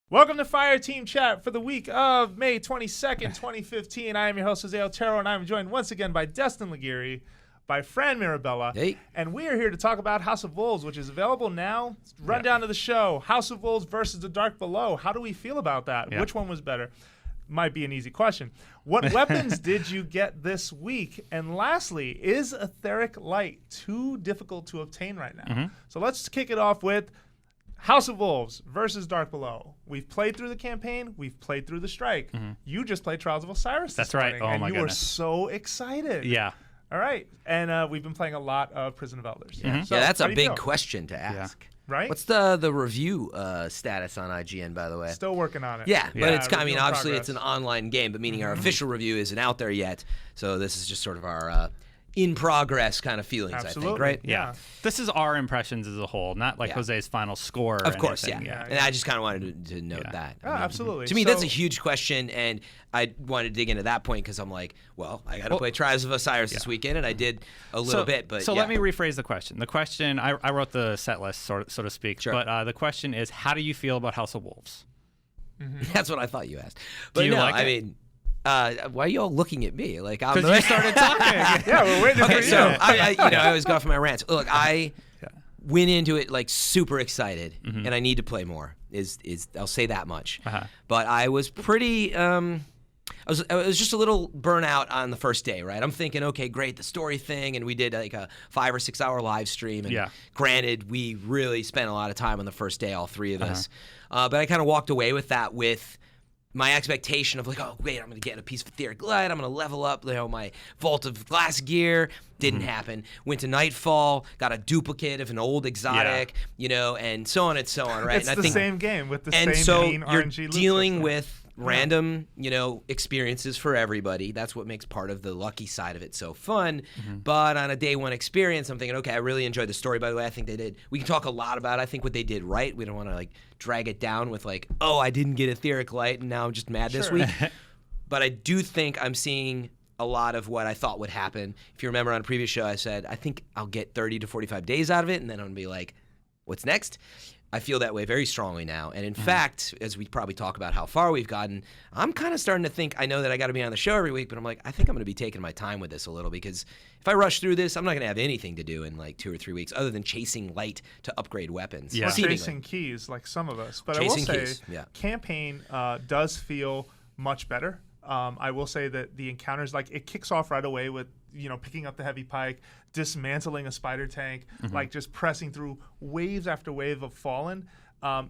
Welcome to Fireteam Chat for the week of May 22nd, 2015. I am your host, Jose Otero, and I am joined once again by Destin Laguirre, by Fran Mirabella, and we are here to talk about House of Wolves, which is available now. Rundown of the show, House of Wolves versus The Dark Below. How do we feel about that? Which one was better? Might be an easy question. What weapons did you get this week? And lastly, is Etheric Light too difficult to obtain right now? So let's kick it off with House of Wolves versus Dark Below. We've played through the campaign. We've played through the strike. You just played Trials of Osiris this morning, Oh, and my you goodness. were so excited. Yeah. All right. And we've been playing a lot of Prison of Elders. So, yeah, that's how a do you big feel? question to ask. Right? What's the review status on IGN, by the way? Still working on it. Yeah, but it's, I mean, review in obviously progress. it's an online game, but meaning our official review isn't out there yet. So this is just sort of our in progress kind of feelings, Absolutely. I think, right? Yeah. This is our impressions as a whole, not like Yeah. Jose's final score. Or Of course, anything. yeah. And I just kind of wanted to note that. Oh, absolutely. To me, So- that's a huge question, and I wanted to dig into that point because I'm like, well, I got to play Trials of Osiris this weekend, and I did a little bit, but So yeah. let me rephrase the question. The question, I wrote the set list, so to speak, Sure. but the question is, how do you feel about House of Wolves? That's what I thought you asked. But you no, like I it? mean, why are you all looking at me? Like I'm Because you started talking. Yeah, we're waiting for Okay, you. so I always go off my rants. Look, I went into it like super excited, and I need to play more. Is I'll say that much. But I was pretty. I was just a little burnout on the first day, right? I'm thinking, okay, great, the story thing, and we did like a 5 or 6 hour live stream. And granted, we really spent a lot of time on the first day, all three of us. But I kind of walked away with that with my expectation of like, oh, wait, I'm going to get a piece of etheric light. I'm going to level up, my Vault of Glass gear. Didn't happen. Went to Nightfall, got a duplicate of an old exotic, and so on and so on, right? It's and the I think, same game with the and same so main you're RNG loop dealing system. with random, experiences for everybody. That's what makes part of the lucky side of it so fun. But on a day one experience, I'm thinking, okay, I really enjoyed the story. By the way, I think they did. We can talk a lot about, I think, what they did right. We don't want to drag it down with oh, I didn't get etheric light and now I'm just mad this week. But I do think I'm seeing a lot of what I thought would happen. If you remember on a previous show, I said, I think I'll get 30 to 45 days out of it, and then I'm going to be like, what's next? I feel that way very strongly now. And in fact, as we probably talk about how far we've gotten, I'm kind of starting to think, I know that I got to be on the show every week, but I'm like, I think I'm going to be taking my time with this a little because if I rush through this, I'm not going to have anything to do in 2 or 3 weeks other than chasing light to upgrade weapons. Yeah. Or Seemingly. chasing keys like some of us. But Chasing I will keys, say, yeah. campaign does feel much better. I will say that the encounters, it kicks off right away with, picking up the heavy pike, dismantling a spider tank, just pressing through waves after wave of fallen.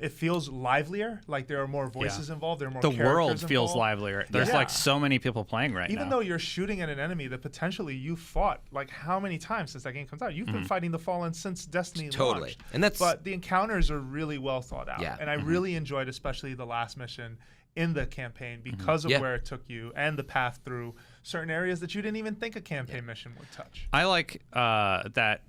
It feels livelier. There are more voices involved. There are more The characters world feels involved. livelier. There's so many people playing right now. Even though you're shooting at an enemy that potentially you fought, how many times since that game comes out? You've been fighting the Fallen since Destiny launched. But the encounters are really well thought out. Yeah. And I really enjoyed especially the last mission in the campaign because of where it took you and the path through certain areas that you didn't even think a campaign mission would touch. I like that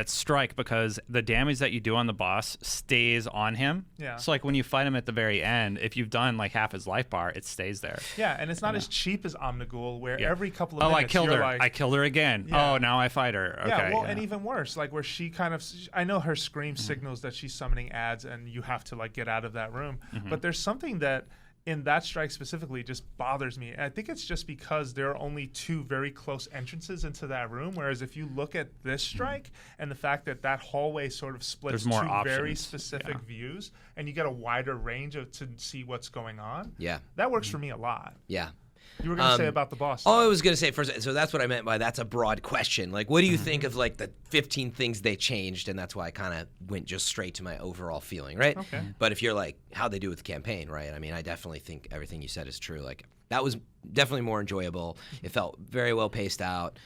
strike because the damage that you do on the boss stays on him. Yeah. So when you fight him at the very end, if you've done half his life bar, it stays there. Yeah, and it's not as cheap as Omnigul, where every couple of Oh, minutes I killed you're her. like, I killed her again. Yeah. Oh, now I fight her. Okay. Yeah, well, and even worse, where she kind of, I know her scream signals that she's summoning ads and you have to get out of that room. But there's something that in that strike specifically just bothers me. And I think it's just because there are only 2 very close entrances into that room. Whereas if you look at this strike and the fact that that hallway sort of splits There's more 2 very options. specific views and you get a wider range to see what's going on. Yeah. That works for me a lot. Yeah. You were going to say about the boss. Oh, I was going to say first, so that's what I meant by that's a broad question. What do you think of the 15 things they changed? And that's why I kind of went just straight to my overall feeling, right? Okay. But if you're how they do with the campaign, right? I mean, I definitely think everything you said is true. That was definitely more enjoyable. It felt very well paced out.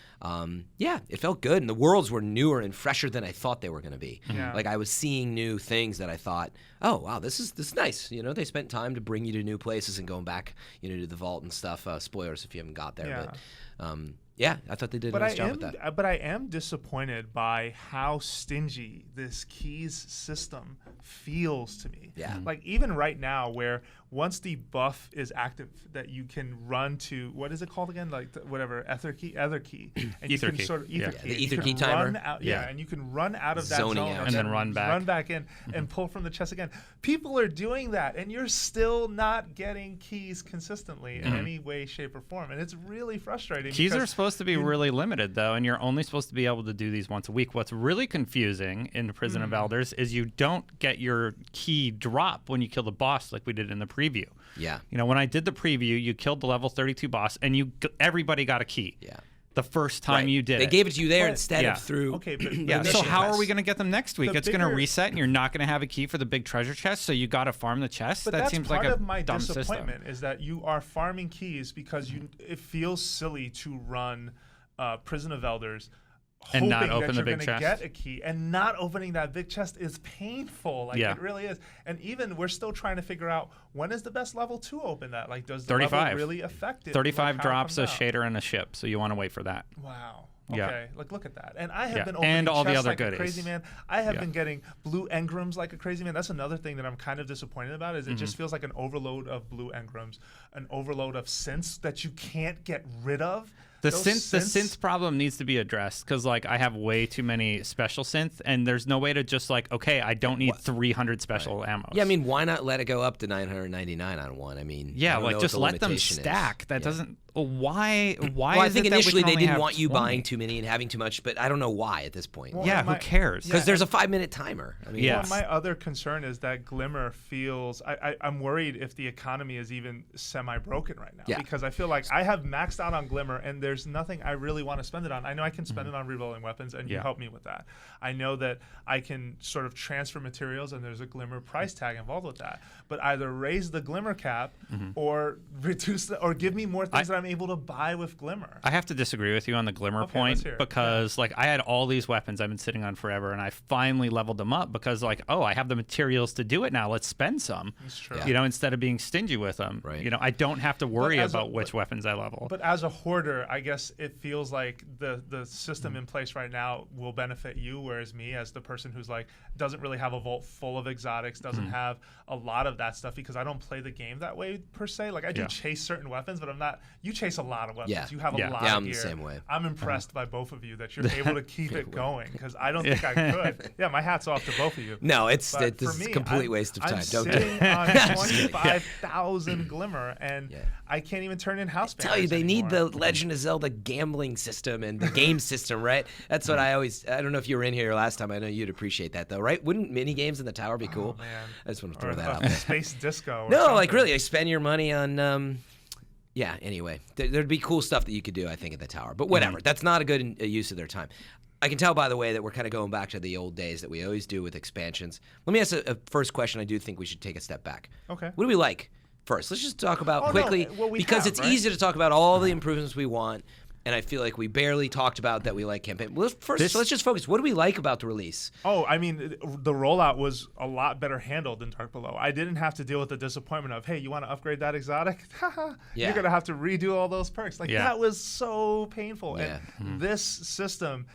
Yeah, it felt good. And the worlds were newer and fresher than I thought they were going to be. Yeah. I was seeing new things that I thought, oh, wow, this is nice. They spent time to bring you to new places and going back, to the vault and stuff. Spoilers if you haven't got there. Yeah. But Yeah, I thought they did a nice job with that. But I am disappointed by how stingy this keys system feels to me. Yeah. Like even right now, where once the buff is active, that you can run to what is it called again? Like whatever ether key, and you can sort of ether key. The ether key timer. And you can run out of that Zoning zone out. And then run back in and pull from the chest again. People are doing that, and you're still not getting keys consistently in any way, shape, or form, and it's really frustrating. Keys are supposed to be really limited, though, and you're only supposed to be able to do these once a week. What's really confusing in Prison of Elders is you don't get your key drop when you kill the boss like we did in the preview. Yeah. You know, when I did the preview, you killed the level 32 boss, and everybody got a key. Yeah. The first time you did They it. gave it to you there instead of through. Okay, but Yeah, so how are we going to get them next week? It's going to bigger- reset, and you're not going to have a key for the big treasure chest, so you got to farm the chest? But That that's seems part like a of my dumb system. disappointment is that you are farming keys because it feels silly to run Prison of Elders And not hoping open that the you're big gonna chest. get a key, and not opening that big chest is painful. Like it really is. And even we're still trying to figure out when is the best level to open that. Like does the 35 level really affect it? 35 Like, how it drops a comes out? shader and a ship, so you want to wait for that. Wow. Yeah. Okay, like look at that. And I have Yeah. been opening And all the chests other like a goodies. crazy man. I have Yeah. been getting blue engrams like a crazy man. That's another thing that I'm kind of disappointed about is it just feels like an overload of blue engrams, an overload of synths that you can't get rid of. The Those synth problem needs to be addressed because like I have way too many special synth, and there's no way to just like, okay, I don't need 300 special ammos. Yeah, I mean, why not let it go up to 999 on one? I mean, I don't know like what just the let them limitation is. stack. That Yeah. doesn't. Why? Well, I is think it that we initially can they only didn't have want you 20? buying too many and having too much, but I don't know why at this point. Well, Yeah, my- who cares? Because there's a 5-minute timer. I mean, Yeah. Well, my other concern is that Glimmer feels. I'm worried if the economy is even semi-broken right now. Yeah. Because I feel like I have maxed out on Glimmer, and there's nothing I really want to spend it on. I know I can spend it on rerolling weapons, and you Yeah. help me with that. I know that I can sort of transfer materials, and there's a Glimmer price tag involved with that. But either raise the Glimmer cap, or reduce or give me more things that I'm able to buy with Glimmer. I have to disagree with you on the Glimmer Okay, point let's hear it. because like I had all these weapons I've been sitting on forever, and I finally leveled them up because like, oh, I have the materials to do it now. Let's spend some. That's true. Yeah. You know, instead of being stingy with them. Right. You know, I don't have to worry as a- about which weapons I level. But as a hoarder, I guess it feels like the system in place right now will benefit you, whereas me, as the person who's like doesn't really have a vault full of exotics, doesn't have a lot of that stuff because I don't play the game that way per se. Like I do chase certain weapons, but I'm not. You chase a lot of weapons. Yeah. You have a lot Yeah, of I'm the gear. same way. I'm impressed by both of you that you're able to keep it going because I don't think I could. Yeah, my hat's off to both of you. No, But for this is me, a complete I'm- waste of time. I'm Don't do sitting it. on 25,000 Glimmer, and I can't even turn in house Tell you, banners they need anymore. the Legend of Zelda gambling system and the game system, right? That's what I don't know if you were in here last time. I know you'd appreciate that, though, right? Wouldn't mini games in the tower be cool? Oh, man. I just want to Or throw that a out there. Space disco. or No, like something. really, spend your money on. Yeah. Anyway, there'd be cool stuff that you could do, I think, at the tower. But whatever, that's not a good use of their time. I can tell, by the way, that we're kind of going back to the old days that we always do with expansions. Let me ask a first question. I do think we should take a step back. Okay. What do we like first? Let's just talk about Oh, no, quickly what we because have, it's right? easy to talk about all the improvements we want. And I feel like we barely talked about that we like campaign. Well, first, let's just focus. What do we like about the release? Oh, I mean, the rollout was a lot better handled than Dark Below. I didn't have to deal with the disappointment of, hey, you want to upgrade that exotic? Yeah. You're going to have to redo all those perks. Like, Yeah. that was so painful. Yeah. And this system,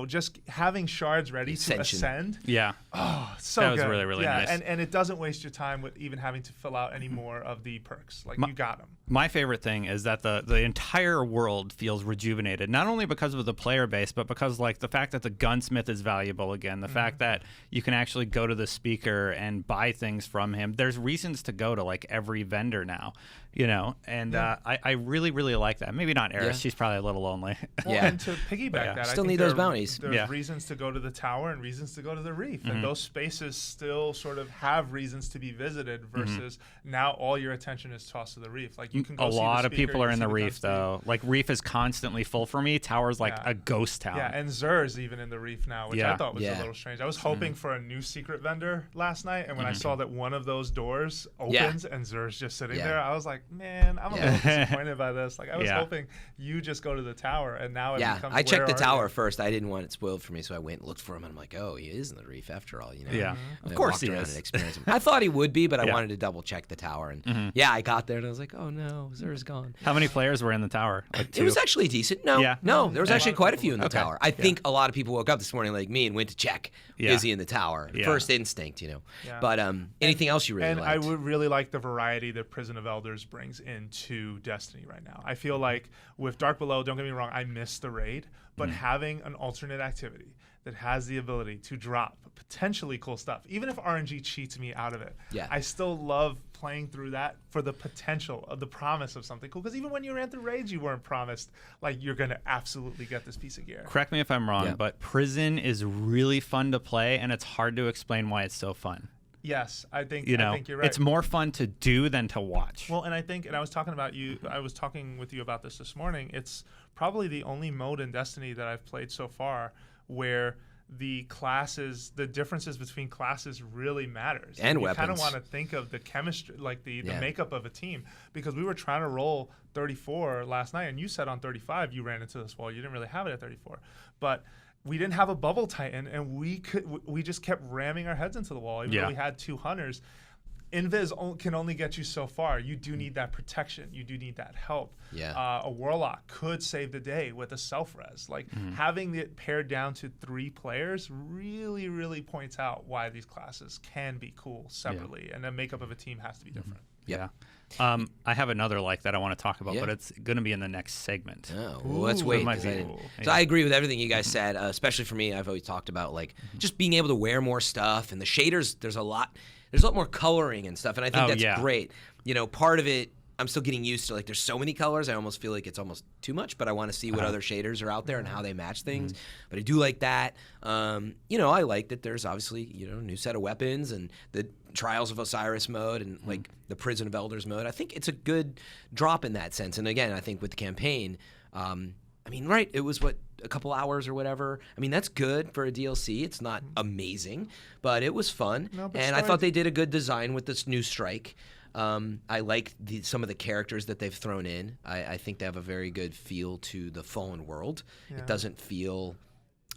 just having shards ready to Ascension. ascend. Yeah. Oh, so That was good. really, really yeah, nice. And it doesn't waste your time with even having to fill out any more of the perks. Like, you got them. My favorite thing is that the entire world feels rejuvenated, not only because of the player base, but because like the fact that the gunsmith is valuable again, the fact that you can actually go to the speaker and buy things from him. There's reasons to go to like every vendor now, you know, and I really, really like that. Maybe not Eris. Yeah. She's probably a little lonely. Well, Yeah. and to piggyback yeah. that, Still I think need those there- bounties. There's Yeah. reasons to go to the tower and reasons to go to the reef, and those spaces still sort of have reasons to be visited. Versus now, all your attention is tossed to the reef. Like you can go A see the lot of speaker, people you are can in see the reef gunsmith. though. Like reef is constantly full for me. Tower's like Yeah. a ghost town. Yeah, and Zer's even in the reef now, which I Yeah. thought was Yeah. a little strange. I was hoping for a new secret vendor last night, and when I saw that one of those doors opens and Zer's just sitting Yeah. there, I was like, man, I'm a little disappointed by this. Like I was Yeah. hoping you just go to the tower, and now it Yeah, becomes I checked the where are tower tower first. I didn't want it spoiled for me, so I went and looked for him. And I'm like, oh, he is in the reef after all. Yeah, And of I course walked he around is. and experienced him. I thought he would be, but I Yeah. wanted to double check the tower. And I got there and I was like, oh no, Zura's gone. How many players were in the tower? Like It 2? was actually decent. No, Yeah. no, there was actually quite a few in the Okay. tower. I think a lot of people woke up this morning like me and went to check. Yeah. Is he in the tower? Yeah. First instinct, Yeah. But anything else you really And liked? I would really like the variety that Prison of Elders brings into Destiny right now. I feel like with Dark Below, don't get me wrong, I miss the raid, but having an alternate activity that has the ability to drop potentially cool stuff, even if RNG cheats me out of it, I still love playing through that for the potential of the promise of something cool. Because even when you ran through raids, you weren't promised like you're going to absolutely get this piece of gear. Correct me if I'm wrong, but Prison is really fun to play, and it's hard to explain why it's so fun. Yes, I think You know, I think you're right. it's more fun to do than to watch. Well, and I was talking with you about this morning. It's probably the only mode in Destiny that I've played so far where the differences between classes really matters. And you weapons. kind of want to think of the chemistry, like the makeup of a team, because we were trying to roll 34 last night, and you said on 35 you ran into this wall. You didn't really have it at 34, but we didn't have a bubble titan, and we just kept ramming our heads into the wall, even though we had 2 hunters. Invis can only get you so far. You do need that protection. You do need that help. Yeah. A Warlock could save the day with a self-res. Like having it pared down to 3 players really, really points out why these classes can be cool separately, and the makeup of a team has to be different. Yeah. I have another like that I want to talk about, but it's going to be in the next segment. Oh, well, let's wait. So I agree with everything you guys said, especially for me. I've always talked about like just being able to wear more stuff, and the shaders. There's a lot more coloring and stuff, and I think that's great. Part of it, I'm still getting used to. Like, there's so many colors, I almost feel like it's almost too much. But I want to see what other shaders are out there and how they match things. But I do like that. I like that there's obviously a new set of weapons and the Trials of Osiris mode and like the Prison of Elders mode. I think it's a good drop in that sense. And again, I think with the campaign, it was a couple hours or whatever. I mean, that's good for a DLC. It's not amazing, but it was fun. And I thought they did a good design with this new strike. I like some of the characters that they've thrown in. I think they have a very good feel to the Fallen World. It doesn't feel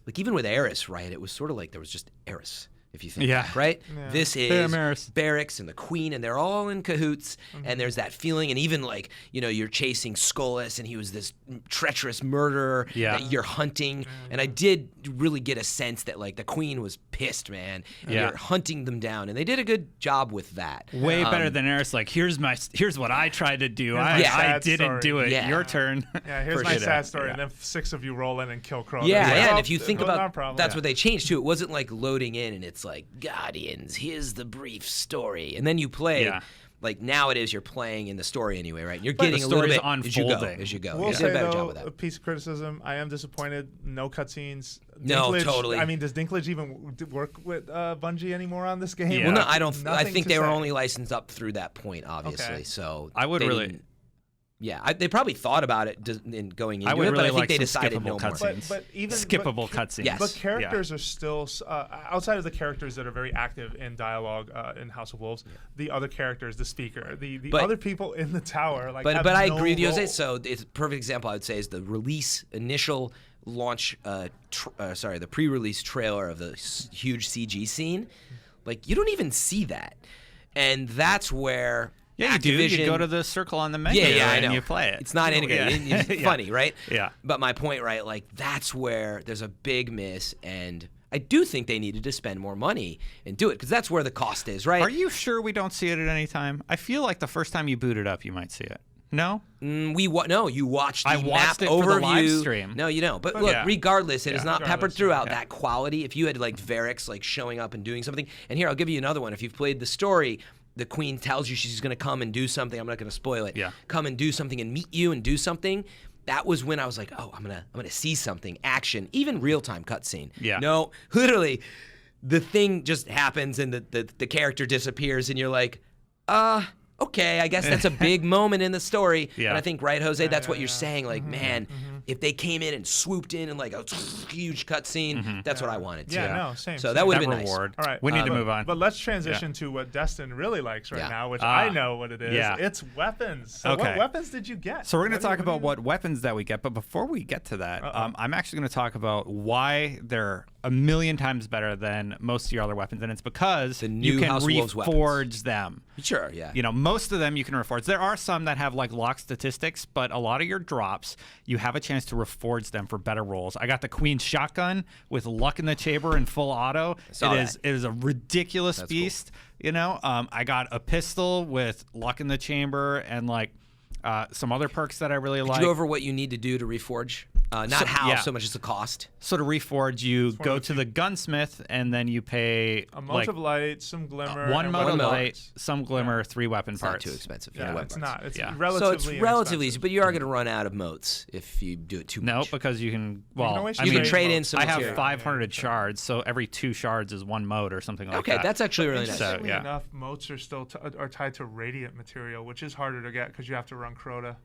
like, even with Eris, right? It was sort of like there was just Eris. If you think back, right? Yeah. This is Barracks and the Queen, and they're all in cahoots, and there's that feeling, and even like, you're chasing Skolas, and he was this treacherous murderer that you're hunting, and I did really get a sense that like the Queen was pissed, man, and you're hunting them down, and they did a good job with that. Way better than Eris, like, here's what I tried to do. I didn't do it. Yeah. Your turn. Yeah, here's my sad story, and then 6 of you roll in and kill Crota. And if you think about that's what they changed too. It wasn't like loading in and it's like, Guardians, here's the brief story, and then you play. Like nowadays, you're playing in the story anyway, right? You're getting a little bit unfolding as you go. We'll say, though, a piece of criticism. I am disappointed. No cutscenes. No, totally. I mean, does Dinklage even work with Bungie anymore on this game? Yeah. Well, no, I don't. I think they were only licensed up through that point, obviously. Okay. So I would really. Yeah, they probably thought about it in going into it, but I think like they decided no more. But even skippable cutscenes. Yes. But characters are still outside of the characters that are very active in dialogue in House of Wolves. The other characters, the speaker, the other people in the tower, like. But I agree with you, Jose. So it's a perfect example. I would say is the initial launch. The pre-release trailer of the huge CG scene. Like, you don't even see that, and that's where. Yeah, you do. You go to the circle on the menu and you play it. It's not integrated. It's funny, right? Yeah. But my point, right, like that's where there's a big miss, and I do think they needed to spend more money and do it because that's where the cost is, right? Are you sure we don't see it at any time? I feel like the first time you boot it up, you might see it. No? No, you watched the map it overview. For the live stream. No, you don't. But look, regardless, it is not peppered throughout that quality. If you had like Varix like showing up and doing something, and here I'll give you another one. If you've played the story, the Queen tells you she's going to come and do something. I'm not going to spoil it. Yeah. Come and do something and meet you and do something. That was when I was like, oh, I'm gonna see something, action, even real-time cutscene. Yeah. No, literally, the thing just happens and the character disappears and you're like, okay, I guess that's a big moment in the story. Yeah. And I think, right, Jose, that's what you're saying. Like, man, if they came in and swooped in and like a huge cutscene, that's what I wanted. Yeah, no, same. So that would have been reward. nice. All right, we need to move on. But let's transition to what Destin really likes right now, which I know what it is. Yeah. It's weapons. So what weapons did you get? So we're going to talk about what weapons that we get. But before we get to that, I'm actually going to talk about why they're a million times better than most of your other weapons, and it's because you can reforge them. Sure, yeah. You know, most of them you can reforge. There are some that have like lock statistics, but a lot of your drops, you have a chance to reforge them for better rolls. I got the Queen's shotgun with luck in the chamber and full auto. It is a ridiculous beast. Cool. You know, I got a pistol with luck in the chamber and like some other perks that I really like. Did you go over what you need to do to reforge? Not so much as the cost. So to reforge, you go to the gunsmith and then you pay a mote of light, some glimmer, one mote of light, some glimmer, 3 weapon parts. Not too expensive. Yeah, it's not. It's relatively relatively easy, but you are going to run out of motes if you do it too much. No, because you can. Well, you can trade in some. I have 500 shards, so every 2 shards is 1 mote or something like that. Okay, that's actually really nice. So, enough, motes are still are tied to radiant material, which is harder to get because you have to run Crota.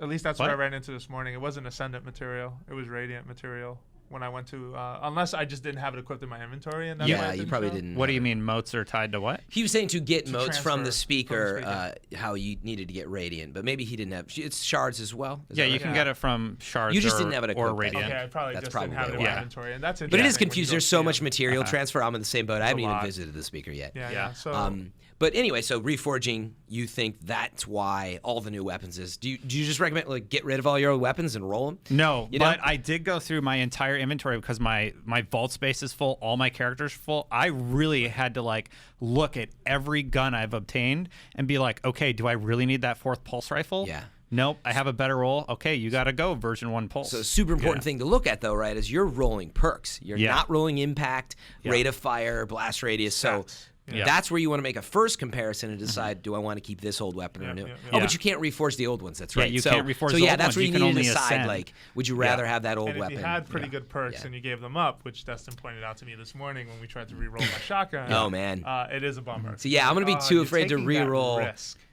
At least that's what I ran into this morning. It wasn't Ascendant material. It was Radiant material when I went to, unless I just didn't have it equipped in my inventory. And you probably didn't. What do you mean motes are tied to what? He was saying to get motes from the speaker, how you needed to get Radiant, but maybe he didn't have. It's shards as well. Yeah, you can get it from shards. You just didn't have it or equipped. Radiant. Okay, I probably just didn't have it in my inventory, and that's interesting. But it is confusing. There's so much material transfer. I'm in the same boat. I haven't even visited the speaker yet. Yeah. So. But anyway, so reforging, you think that's why all the new weapons is. Do you just recommend like get rid of all your old weapons and roll them? No, but I did go through my entire inventory because my vault space is full, all my characters are full. I really had to like look at every gun I've obtained and be like, okay, do I really need that 4th pulse rifle? Yeah. Nope, I have a better roll. Okay, you got to go version 1 pulse. So a super important thing to look at though, right, is you're rolling perks. You're not rolling impact, rate of fire, blast radius. So that's where you want to make a first comparison and decide, do I want to keep this old weapon or new? Oh, but you can't reforge the old ones. That's right. Yeah, you can't reforge the old ones. That's where you need to decide, ascend. like, would you rather have that old and weapon? If you had pretty good perks and you gave them up, which Destin pointed out to me this morning when we tried to re-roll my shotgun. Oh, man. It is a bummer. So, I'm going to be too afraid to re-roll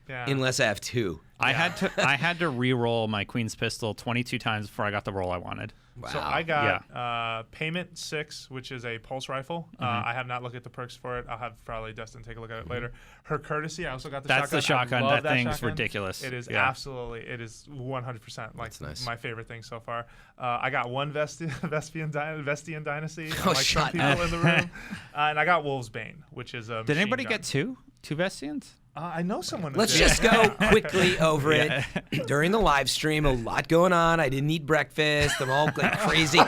unless I have 2. I had to re-roll my Queen's pistol 22 times before I got the roll I wanted. Wow. So I got Payment 6, which is a pulse rifle. I have not looked at the perks for it. I'll have probably Destin take a look at it later. Her Courtesy, I also got the shotgun. That's the shotgun. That thing's shotgun. Ridiculous. It is absolutely, it is 100% like my favorite thing so far. I got one Vestian Dynasty, like some people in the room. And I got Wolf's Bane, which is a Did anybody gun. get 2 Vestians? I know someone. Let's just go quickly over it. During the live stream, a lot going on. I didn't eat breakfast. I'm all like crazy.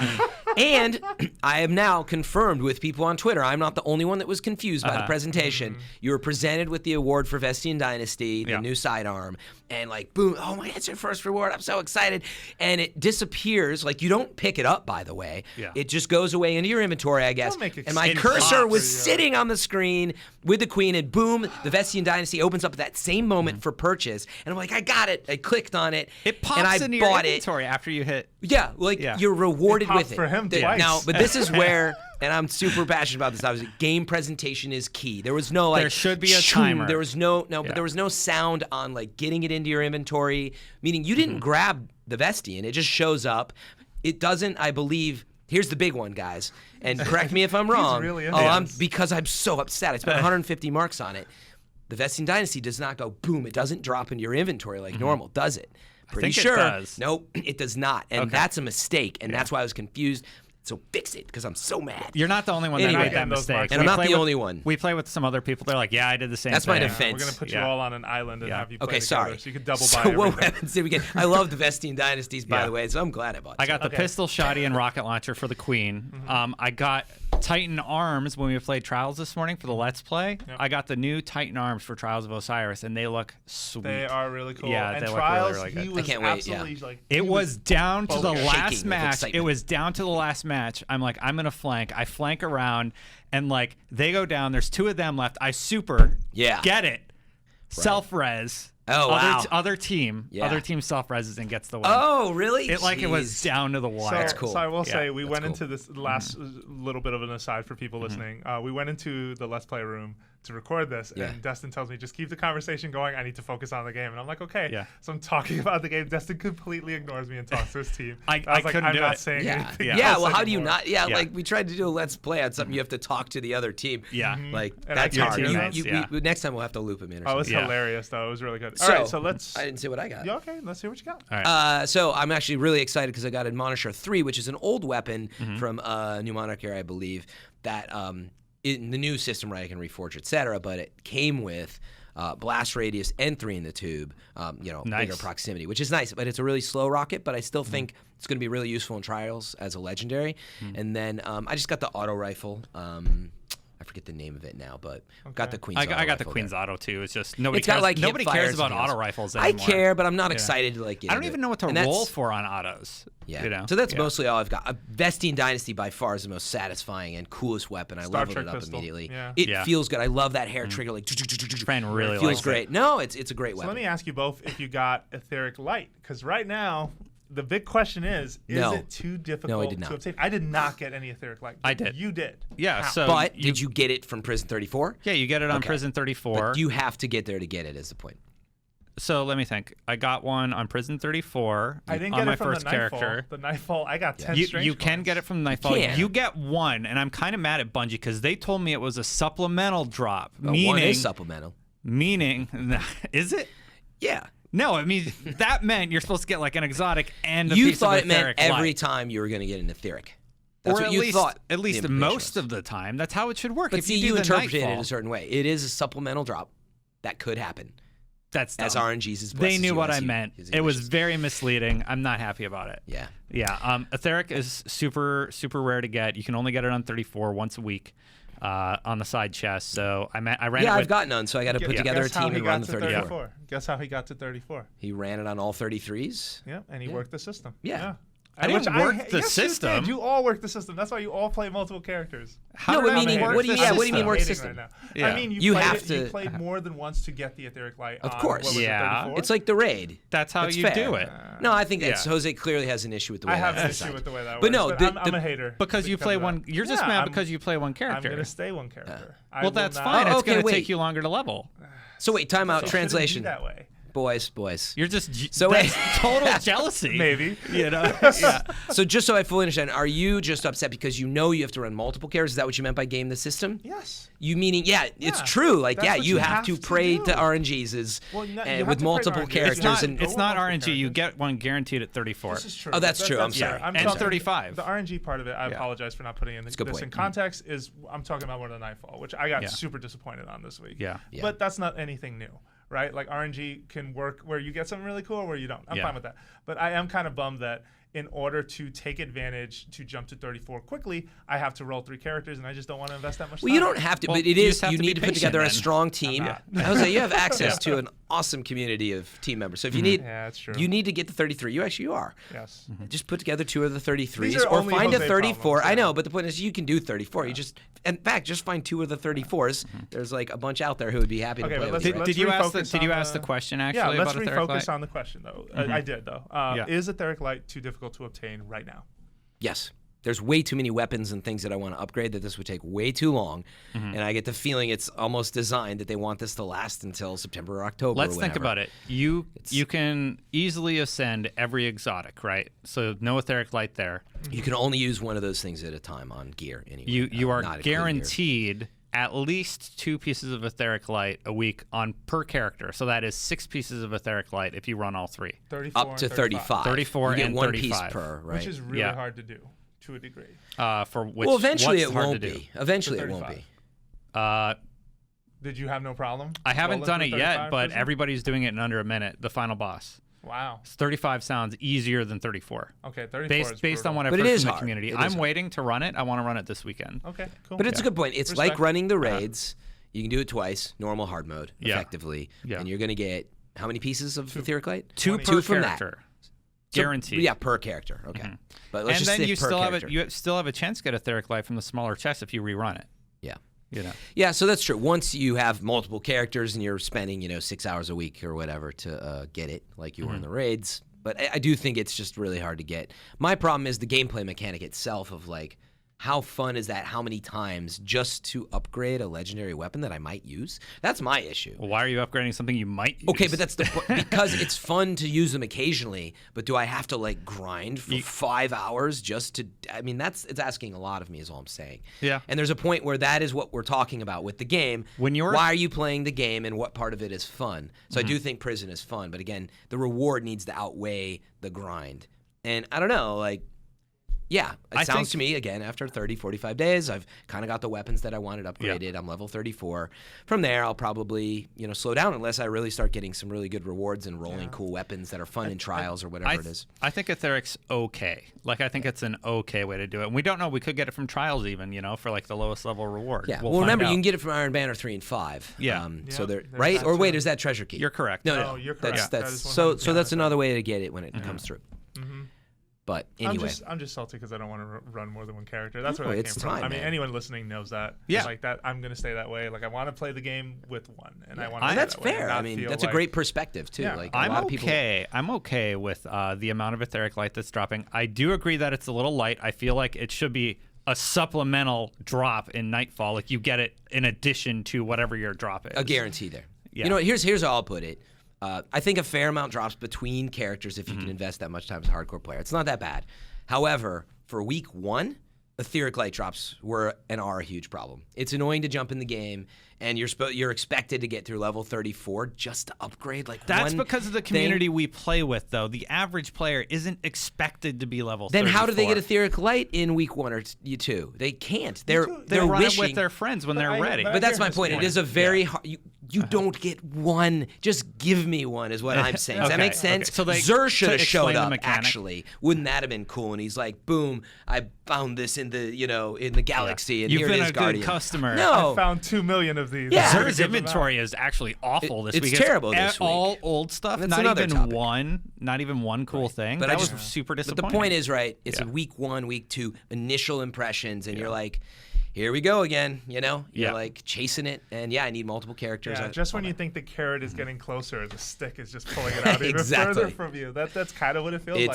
And I am now confirmed with people on Twitter. I'm not the only one that was confused by the presentation. You were presented with the award for Vestian Dynasty, the new sidearm, and like, boom, oh my, it's your first reward. I'm so excited. And it disappears. Like, you don't pick it up, by the way. It just goes away into your inventory, I guess. And my cursor was sitting on the screen with the Queen, and boom, the Vestian Dynasty opens up at that same moment for purchase. And I'm like, I got it. I clicked on it. It pops and I into bought your inventory after you hit. Yeah, like you're rewarded with it. For him twice. Now, but this is where, and I'm super passionate about this. Obviously, game presentation is key. There was no like. There should be a timer. There was but there was no sound on like getting it into your inventory. Meaning you didn't grab the Vestian. It just shows up. It doesn't, I believe. Here's the big one, guys. And correct me if I'm wrong. Really into because I'm so upset. I spent 150 marks on it. The Vestian Dynasty does not go boom. It doesn't drop into your inventory like normal, does it? Pretty sure. It does. Nope, it does not. And that's a mistake. And that's why I was confused. So fix it, because I'm so mad. You're not the only one that made that mistake. And I'm not the only one. We play with some other people. They're like, yeah, I did the same thing. That's my defense. We're going to put you all on an island and have you play together, sorry. so you can double buy So everything. what weapons did we get? I love the Vestian Dynasties, by the way, so I'm glad I bought I got the pistol, shotty, and rocket launcher for the Queen. I got Titan arms when we played Trials this morning for the Let's Play. I got the new Titan arms for Trials of Osiris, and they look sweet. They are really cool. Yeah, and they Trials, look really, really good. I can't wait, like, it was down to the last shaking with match. excitement. It was down to the last match. I'm like, I'm going to flank. I flank around, and like they go down. There's 2 of them left. I super get it. Self-res. Oh, wow. Other team self-reses and gets the win. Oh, really? It was down to the wire. That's cool. So I will say, we went cool. into this last little bit of an aside for people listening. We went into the Let's Play room to record this, and Destin tells me, just keep the conversation going. I need to focus on the game. And I'm like, okay. Yeah. So I'm talking about the game. Destin completely ignores me and talks to his team. I was like, couldn't I'm do not it. saying anything. Yeah, well, how do you anymore. not? Yeah, like we tried to do a Let's Play on something. You have to talk to the other team. Yeah. Like, And that's I hard. can't hear them. Next time we'll have to loop him in or something. Oh, it's Yeah. hilarious, though. It was really good. All So, right, so let's... I didn't say what I got. Yeah, okay, let's hear what you got. All right. So I'm actually really excited because I got Admonisher 3, which is an old weapon from New Monarch era, I believe, that in the new system, right, I can reforge, etc. But it came with blast radius and 3 in the tube, bigger proximity, which is nice. But it's a really slow rocket, but I still think it's going to be really useful in trials as a legendary. And then I just got the auto rifle. I forget the name of it now, but got the Queen's Auto. I got the rifle Queen's there. Auto too. It's just nobody It's got, cares. like, Nobody hip fire cares and about something auto else. rifles I anymore. care, but I'm not excited to get I don't into even it. know what to And roll that's- for on autos. Yeah. You know? So that's mostly all I've got. Vestine Dynasty by far is the most satisfying and coolest weapon. I Star leveled Trek it up pistol. immediately. Yeah. It feels good. I love that hair trigger. Like, Fran really it feels likes great. it. No, it's a great So weapon. let me ask you both if you got Etheric Light, because right now the big question is No. it too difficult No, I did not. to obtain? I did not get any Etheric Light. I did. You did. Yeah. How? So But did you get it from Prison 34? Yeah, you get it on Okay. Prison 34. But you have to get there to get it, is the point. So let me think. I got one on Prison 34 I didn't on get my it from first the Nightfall. character. The Nightfall, I got 10 You strange can coins. get it from Nightfall. can. You get one, and I'm kind of mad at Bungie because they told me it was a supplemental drop. But meaning, one is supplemental. meaning, is it? Yeah. No, I mean that meant you're supposed to get like an exotic and a You piece thought of it meant etheric every light. time you were going to get an etheric. That's Or what at you least, thought. at least the information most was. of the time. That's how it should work. But if see, you, do you the interpreted it Nightfall, a certain way. It is a supplemental drop that could happen. that's As dumb. RNG's is They knew what I as you- meant. as It was wishes. very misleading. I'm not happy about it. Yeah. Yeah. Etheric is super rare to get. You can only get it on 34 once a week on the side chest. So I ran it Yeah, with I've got none, so I got to put together a Guess how team he and got run the to 34. Guess how he got to 34? He ran it on all 33s. Yeah, and he worked the system. Yeah. I didn't work the yes, system. You did. You all work the system. That's why you all play multiple characters. How No, did but I meaning, work what do you? the Yeah, what do you mean system? work Hating system? right now. Yeah. I mean, You played have it, You to- played more than once to get the Etheric Light. Of on, course. What was Yeah. It, 34? It's like the raid. That's how you fair. do it. No, I think that's Yeah. Jose clearly has an issue with the way I have an that's issue designed. with the way that works. But no, I'm a hater. Because you play of that. one. You're just Yeah, mad I'm- because you play one I'm character. going to stay one character. I Well, will that's not- fine. Oh, It's okay, going to wait. take you longer to level. So wait, time out. It shouldn't be Translation. that way. Boys. You're just So that's wait. total jealousy. Maybe. You know. Yeah. So just so I fully understand, are you just upset because you know you have to run multiple characters? Is that what you meant by game the system? Yes. You meaning, it's Yeah. true. Like, That's yeah, what you you have have to to pray do. to RNGs Well, you have and to with pray to multiple RNGs. characters. It's not, and it's not RNG. You characters. get one guaranteed at 34. This is true. Oh, that's true. I'm sorry. And talking- 35. The RNG part of it, I Yeah. apologize for not putting in this good in point. context. Is I'm talking about more than Nightfall, which I got Yeah. super disappointed on this week. Yeah. Yeah. But that's not anything new, right? Like RNG can work where you get something really cool or where you don't. I'm Yeah. fine with that. But I am kind of bummed that in order to take advantage to jump to 34 quickly, I have to roll 3 characters, and I just don't want to invest that much Well, time. you don't have to, Well, but it you is. just have You to be need to put patient together a then. strong team. not. Jose, you have access to an awesome community of team members. So if you need, Yeah, that's true. you need to get the 33. You are. Yes. Just put together 2 of the 33s, These are or only find a Jose 34. problems, I yeah. know, but the point is, you can do 34. You just, in fact, just find 2 of the 34s. There's like a bunch out there who would be happy to Okay, play but with let's- you. right? Did you ask refocus the Did you on ask the the- question actually Yeah, let's about Etheric refocus Light? on the question, though. I did, though. Yeah. Is Etheric Light too difficult to obtain right now? Yes. There's way too many weapons and things that I want to upgrade that this would take way too long. Mm-hmm. And I get the feeling it's almost designed that they want this to last until September or October. Let's or think whatever. about it. You can easily ascend every exotic, right? So no Etheric Light there. You can only use one of those things at a time on gear anyway. You are not including gear. guaranteed at least 2 pieces of Etheric Light a week on per character. So that is 6 pieces of Etheric Light if you run all 3. 34 Up to and 35. 34 you get and 1 35. piece per, right? Which is really Yeah. hard to do to a degree. For which well, eventually what's it hard won't to do? be. Eventually To it won't 35. be. Did you have no problem? I haven't rolling done through it yet, 35 but prison? everybody's doing it in under a minute. The final boss. Wow. 35 sounds easier than 34. Okay, 34 is Based on brutal. what I've But it heard is from the hard. community. It is I'm hard. waiting to run it. I want to run it this weekend. Okay, cool. But it's a good point. It's like Respect. running the raids. You can do it twice, normal hard mode, Yeah. effectively. Yeah. And you're going to get how many pieces of Etheric Light? 2 20. per Two from that. character. So- Guaranteed. Yeah, per character. Okay. But let's And just then stick you per still character. have you still have a chance to get Etheric Light from the smaller chest if you rerun it. Yeah. You know. Yeah, so that's true. Once you have multiple characters and you're spending, 6 hours a week or whatever to get it, like you were in the raids. But I do think it's just really hard to get. My problem is the gameplay mechanic itself of like how fun is that? How many times just to upgrade a legendary weapon that I might use? That's my issue. Well, why are you upgrading something you might use? Okay, but that's because it's fun to use them occasionally. But do I have to like grind for 5 hours just to? I mean, it's asking a lot of me. Is all I'm saying. Yeah. And there's a point where that is what we're talking about with the game. Why are you playing the game, and what part of it is fun? So I do think prison is fun, but again, the reward needs to outweigh the grind. And I don't know, like. Yeah, it sounds to me, again, after 30, 45 days, I've kind of got the weapons that I wanted upgraded. Yeah. I'm level 34. From there, I'll probably, slow down unless I really start getting some really good rewards and rolling cool weapons that are fun in trials or whatever it is. I think Etheric's okay. Like, I think it's an okay way to do it. And we don't know. We could get it from trials even, for like the lowest level reward. Yeah. Well, remember, you can get it from Iron Banner 3 and 5. Yeah. So right? Or wait, is that treasure key? You're correct. No, you're correct. So that's another way to get it when it comes through. But anyway, I'm just salty because I don't want to run more than one character. That's where that came from. I mean, anyone listening knows that. Yeah. Like that, I'm gonna stay that way. Like I want to play the game with one, and I want to. That's fair. I mean, that's a great perspective too. Yeah. Like I'm okay with the amount of etheric light that's dropping. I do agree that it's a little light. I feel like it should be a supplemental drop in Nightfall. Like you get it in addition to whatever your drop is. A guarantee there. Yeah. You know, here's how I'll put it. I think a fair amount drops between characters if you can invest that much time as a hardcore player. It's not that bad. However, for week 1, etheric light drops were and are a huge problem. It's annoying to jump in the game, and you're expected to get through level 34 just to upgrade like That's one because of the community we play with, though. The average player isn't expected to be level 34. Then how do they get etheric light in week 1 or 2? They can't. They're run wishing it with their friends when they're ready. But that's my point. It is a very hard. You don't get one. Just give me one is what I'm saying. Does that make sense? Okay. So Xur should have showed up, actually. Wouldn't that have been cool? And he's like, boom, I found this in the in the galaxy, and You've here it been is, a Guardian. good customer. No. I found 2 million of these. Yeah. Xur's inventory is actually awful this week. It's terrible this week. All old stuff. That's Not another even topic. one cool thing. But that I was just super But disappointing. the point is, right, it's a week 1, week 2 initial impressions, and you're like, here we go again, You're like chasing it, and I need multiple characters. Yeah, just when you think the carrot is getting closer, the stick is just pulling it out even further from you. That's kind of what it feels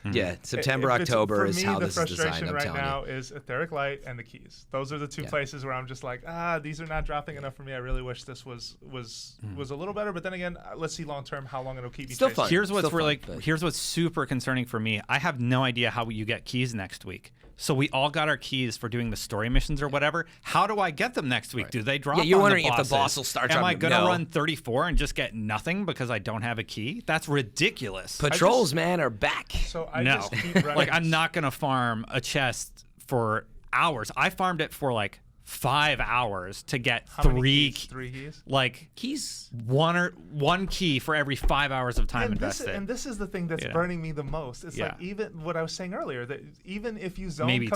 like. Yeah, September, October is how this is designed. For me, the frustration right now you. is etheric light and the keys. Those are the two places where I'm just like, these are not dropping enough for me. I really wish this was a little better. But then again, let's see long term how long it'll keep me. Still chasing. fun. Here's what's super concerning for me. I have no idea how you get keys next week. So we all got our keys for doing the story missions or whatever. How do I get them next week? Right. Do they drop? Yeah, you're on wondering the if the boss will start. Am I going to run 34 and just get nothing because I don't have a key? That's ridiculous. Patrols, man, are back. So I just keep running. Like I'm not going to farm a chest for hours. I farmed it for like 5 hours to get three keys. Like keys, one key for every 5 hours of time invested. And this is the thing that's burning me the most. It's like even what I was saying earlier, that even if you zone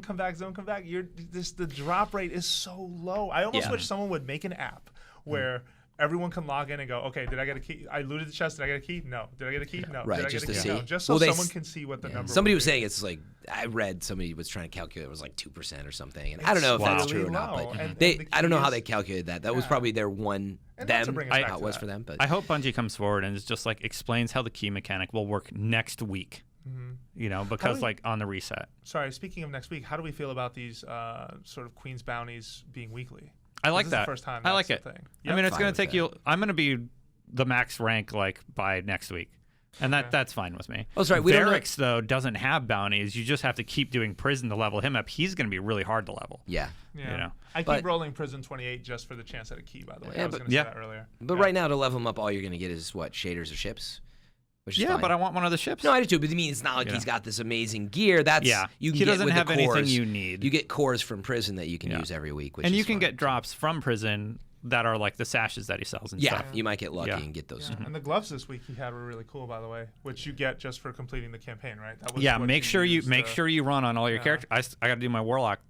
come back, you're just the drop rate is so low. I almost wish someone would make an app where everyone can log in and go, okay, did I get a key? I looted the chest. Did I get a key? No. Did I get a key? No. Right, did I just get a to key? see. No. Just so someone can see what the number. Somebody would was be. saying it's like I read somebody was trying to calculate it was like 2% or something, and I don't know if that's true or not. But I don't know how they calculated that. That was probably their one. How it was for them. But I hope Bungie comes forward and just like explains how the key mechanic will work next week. Because like on the reset. Sorry, speaking of next week, how do we feel about these sort of Queen's bounties being weekly? I like that. The first time I like it. Thing. Yep. I mean, it's going to take you. I'm going to be the max rank like by next week, and that's fine with me. Oh, sorry. Varix though doesn't have bounties. You just have to keep doing prison to level him up. He's going to be really hard to level. Yeah. I keep rolling prison 28 just for the chance at a key. By the way, I was going to say that earlier. But right now, to level him up, all you're going to get is what, shaders or ships. Which is fine. But I want one of the ships. No, I do too. But I mean, it's not like he's got this amazing gear. That's you can he get doesn't with have the anything cores. you need. You get cores from prison that you can use every week, and you can get drops from prison that are like the sashes that he sells and stuff. You might get lucky and get those. And the gloves this week he had were really cool, by the way, which you get just for completing the campaign, right? That was make sure you run on all your characters. I got to do my warlock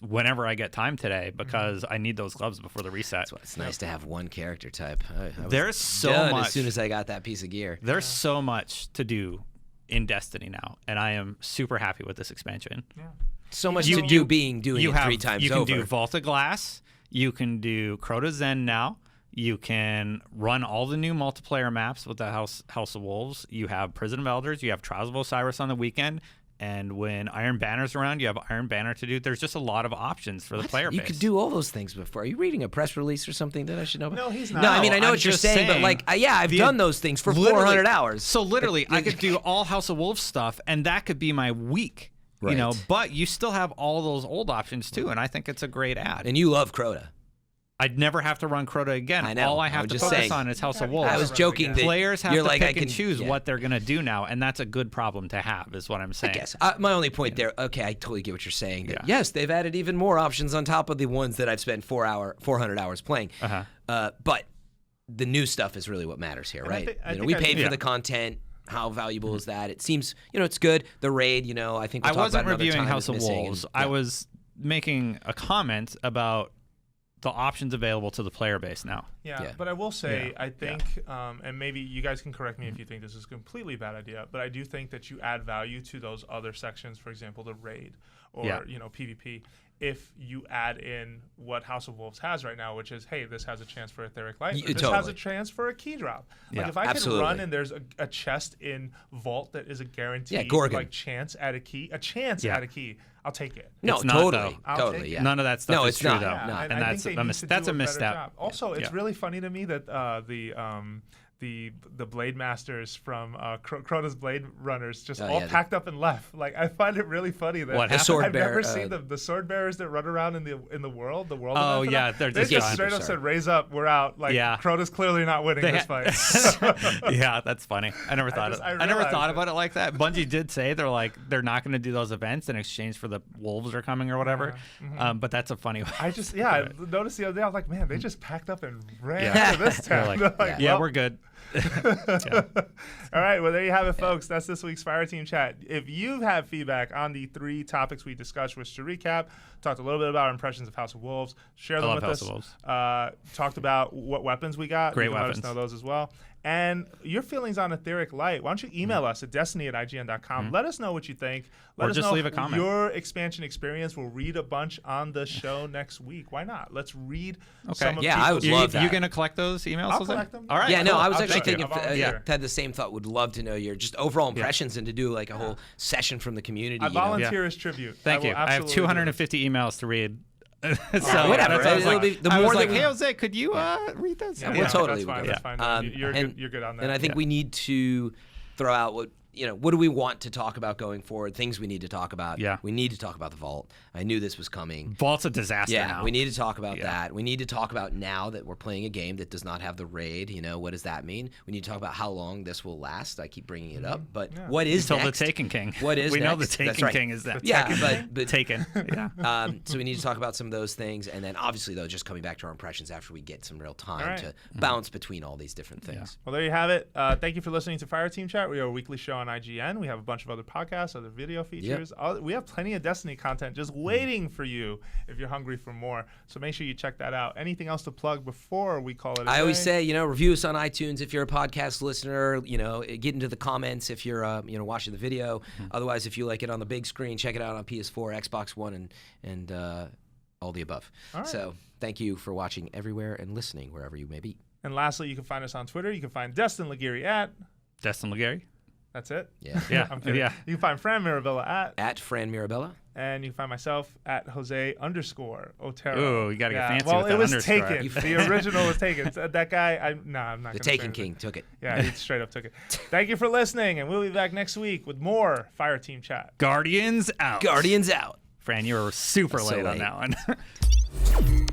whenever I get time today because I need those gloves before the reset. That's why it's nice to have one character type. There's so much. As soon as I got that piece of gear. There's so much to do in Destiny now, and I am super happy with this expansion. Yeah. So much to do doing it 3 times over. You can do Vault of Glass. You can do Crota Zen now. You can run all the new multiplayer maps with the House of Wolves. You have Prison of Elders. You have Trials of Osiris on the weekend. And when Iron Banner's around, you have Iron Banner to do. There's just a lot of options for the player base. You could do all those things before. Are you reading a press release or something that I should know about? No, he's not. No, I mean, I know I'm what you're just saying, but like, I've done those things for 400 hours. So literally, I could do all House of Wolves stuff, and that could be my week. Right. You know, but you still have all those old options too, and I think it's a great ad. And you love Crota. I'd never have to run Crota again. I know. All I have to focus on is House of Wolves. I was joking that players have you're to like, pick and choose what they're going to do now, and that's a good problem to have, is what I'm saying. I guess. My only point there, okay, I totally get what you're saying. That yes, they've added even more options on top of the ones that I've spent 400 hours playing. But the new stuff is really what matters here, right? We paid for the content. How valuable is that? It seems, it's good. The raid, I think we'll I wasn't about reviewing House of missing Wolves. and, I was making a comment about the options available to the player base now. Yeah, but I will say, I think, and maybe you guys can correct me if you think this is a completely bad idea, but I do think that you add value to those other sections, for example, the raid or, PvP, if you add in what House of Wolves has right now, which is, hey, this has a chance for Etheric Light. This has a chance for a key drop. Like, if I can run and there's a chest in Vault that is a guaranteed chance at a key, at a key, I'll take it. No, it's totally. Not, totally. None of that stuff is true, though. Yeah. And that's a misstep. Also, it's really funny to me that the Blade Masters from Crota's Blade Runners just all packed up and left. Like, I find it really funny that I've never seen the sword bearers that run around in the world. Oh yeah, they just straight up said, "Raise up, we're out." Like, Crota's clearly not winning this fight. Yeah, that's funny. I never thought I never thought about it like that. Bungie did say they're not going to do those events in exchange for the wolves are coming or whatever. But that's a funny way. I just I noticed the other day. I was like, man, they just packed up and ran out of this town. We're good. All right, well, there you have it, folks. That's this week's Fireteam Chat. If you have feedback on the 3 topics we discussed, which, to recap, talked a little bit about our impressions of House of Wolves, share them with us. Talked about what weapons we got. Great weapons. Let us know those as well. And your feelings on Etheric Light, why don't you email us at destiny@ign.com. Let us know what you think. Let us know leave a comment. Your expansion experience. We'll read a bunch on the show next week. Why not? Let's read some of I would love that. You going to collect those emails? I'll collect them. All right. Yeah, no, I was actually thinking, had the same thought. Would love to know your just overall impressions and to do like a whole session from the community. I volunteer as tribute. Thank you. I have 250 emails to read. So whatever. I was like, hey, Jose, could you read this? Yeah, totally. That's fine. You're good on that. And I think we need to throw out what do we want to talk about going forward? Things we need to talk about. Yeah. We need to talk about the Vault. I knew this was coming. Vault's a disaster now. Yeah, we need to talk about that. We need to talk about now that we're playing a game that does not have the raid. What does that mean? We need to talk about how long this will last. I keep bringing it up, but what is until next? the Taken King? What is we next? know the Taken King is that? Yeah, but Taken. Yeah. So we need to talk about some of those things, and then obviously though, just coming back to our impressions after we get some real time to bounce between all these different things. Yeah. Well, there you have it. Thank you for listening to Fireteam Chat. We are a weekly show on IGN. We have a bunch of other podcasts, other video features. We have plenty of Destiny content just waiting for you if you're hungry for more. So make sure you check that out. Anything else to plug before we call it a day? I always say, review us on iTunes if you're a podcast listener. Get into the comments if you're watching the video. Otherwise, if you like it on the big screen, check it out on PS4, Xbox One, and all the above. All right. So thank you for watching everywhere and listening wherever you may be. And lastly, you can find us on Twitter. You can find Destin Laguerre at Destin Laguerre. That's it? Yeah. I'm kidding. Yeah. You can find Fran Mirabella at Fran Mirabella. And you can find myself at Jose_Otero. Ooh, you got to get fancy with that Well, it was underscore. taken. The original was taken. That guy, I'm not going to. The Taken King took it. Yeah, he straight up took it. Thank you for listening, and we'll be back next week with more Fireteam Chat. Guardians out. Guardians out. Fran, you were super late on that one.